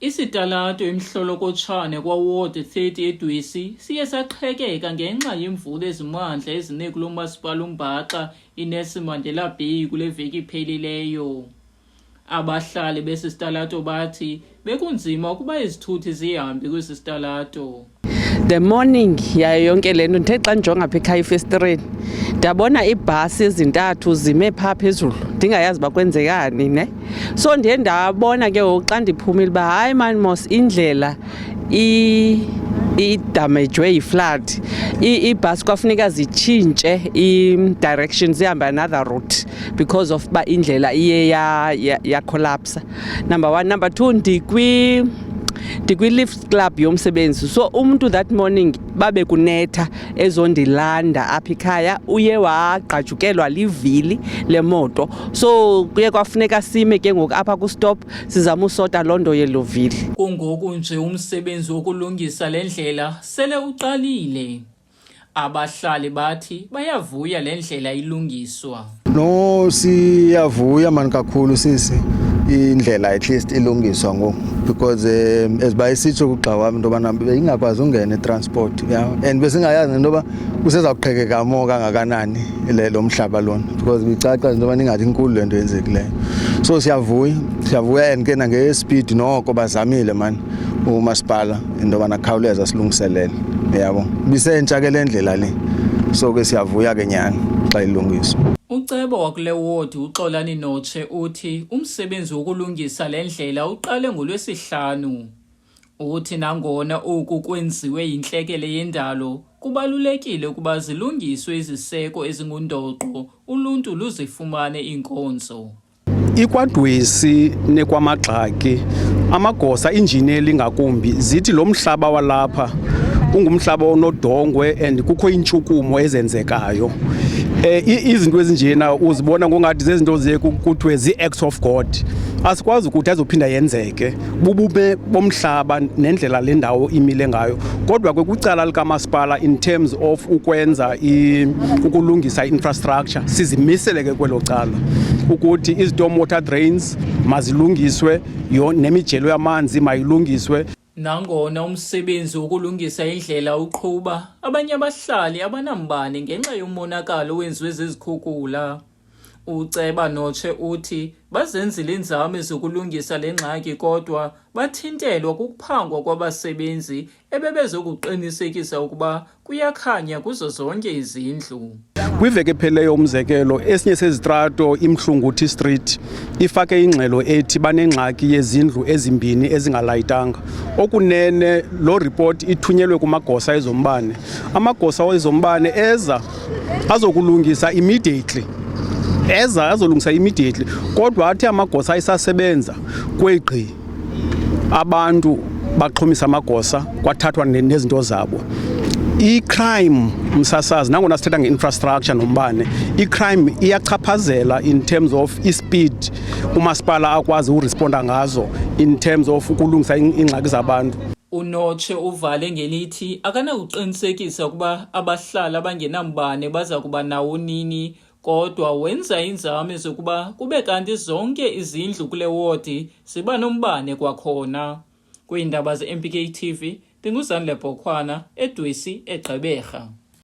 Isitalato eMhlolokotshane kwaWard 30 eDwesi siye saqhekeka ngenxa yemvula ezimmandla ezine kulo masipala uMbaxa inesimandla B kule veki iphelileyo. Abahlali besisitalato bathi bekunzima ukuba izithuthi zihambe kwisisitalato. The morning yayo yonke lento ndithe xa ndijonga apha ekhaya efestireni ndabona iibhasi ezintathu zime phaa phezulu ndingayazi uba kwenzekani ne. So ndiye ndabona ke ngoku xa ndiphumile uba hayi mani mos indlela idamejwe yi-flood. Iibhasi kwafuneka zitshintshe i-direction zihambe another route because of uba indlela iye yakolapsa. Number one. Number two, ndikwi-lift club yomsebenzi, so umuntu that morning babe kunetha ezondilanda apha ikhaya uye wagqajukelwa livili lemoto, so kuye kwafuneka sime ke ngoku apha kustop sizama usota loo nto yelo vili. Kungoku nje umsebenzi wokulungisa le ndlela sele uqalile. Abahlali bathi bayavuya le ndlela ilungiswa. No, siyavuya mani kakhulu sisi indlela at least ilungiswa ngoku because esibayisitsho kugxa wami into yobana ingakwazi ungena etransport and besingayazi into yoba kusezawuqhekeka mo kangakanani lo mhlaba lona because bicaca into yobana ingathi inkulu le nto yenzekileyo. So siyavuya and ke nangespeed noko bazamile mani umasipala into yobana khawuleza silungiselele yabo bisentsha ke le ndlela le, so ke siyavuya ke nyani xa ilungiswa. Ucebo wakule ward uXolani Notshe uthi umsebenzi wokulungisa le ndlela uqale ngoLwesihlanu. Uthi nangona oku kwenziwe yintlekele yendalo kubalulekile ukuba zilungiswe iziseko ezingundoqo uluntu luzifumane iinkonzo. IkwaDwesi nekwamaGxaki amagosa injineli ngakumbi zithi lo mhlaba walapha ungumhlaba onodongwe and kukho intshukumo ezenzekayo. Izinto ezinjena uzibona ngongathi zezinto kuthiwe zii-acts of God. Asikwazi ukuthi azophinda yenzeke bubube bomhlaba nendlela le ndawo imile ngayo, kodwa kwicala likamasipala in terms of ukwenza ukulungisa infrastructure sizimisele ke kwelo cala ukuthi i-storm water drains mazilungiswe, nemijelo yamanzi mayilungiswe. Nangona umsebenzi wokulungisa indlela uqhuba, abanye abahlali abanambane ngenxa yomonakalo owenziwe zizikhukhula. Uceba Notshe uthi bazenzile inzame zokulungisa le ngxaki kodwa bathintelwa kukuphangwa kwabasebenzi ebebezokuqinisekisa ukuba kuyakhanya kuzo zonke izindlu. Kwiveki ephelileyo umzekelo, esinye sezitrato iMhlunguthi Street ifake ingxelo ethi banengxaki yezindlu ezimbini ezingalayitanga. Okunene lo report ithunyelwe kumagosa ezombane. Amagosa ezombane azokulungisa immediately. Azolungisa immediately, kodwa athi amagosa isasebenza kweGqi abantu baxhomisa amagosa kwathathwa nezinto zabo. I-crime msasazi nangona sithetha nge-infrastructure nombane, i-crime iyachaphazela in terms of i-speed umasipala akwazi uresponda ngazo in terms of ukulungisa ingxaki zabantu. UNotshe uvale ngelithi akanakuqinisekisa ukuba abahlali abangenambane baza kuba nawo nini, kodwa wenza inzame zokuba kube kanti zonke izindlu kule wodi ziba nombane kwakhona. Kwiindaba ze-MPK TV, ndinguzanele Bhokhwana eDwesi eGqeberha.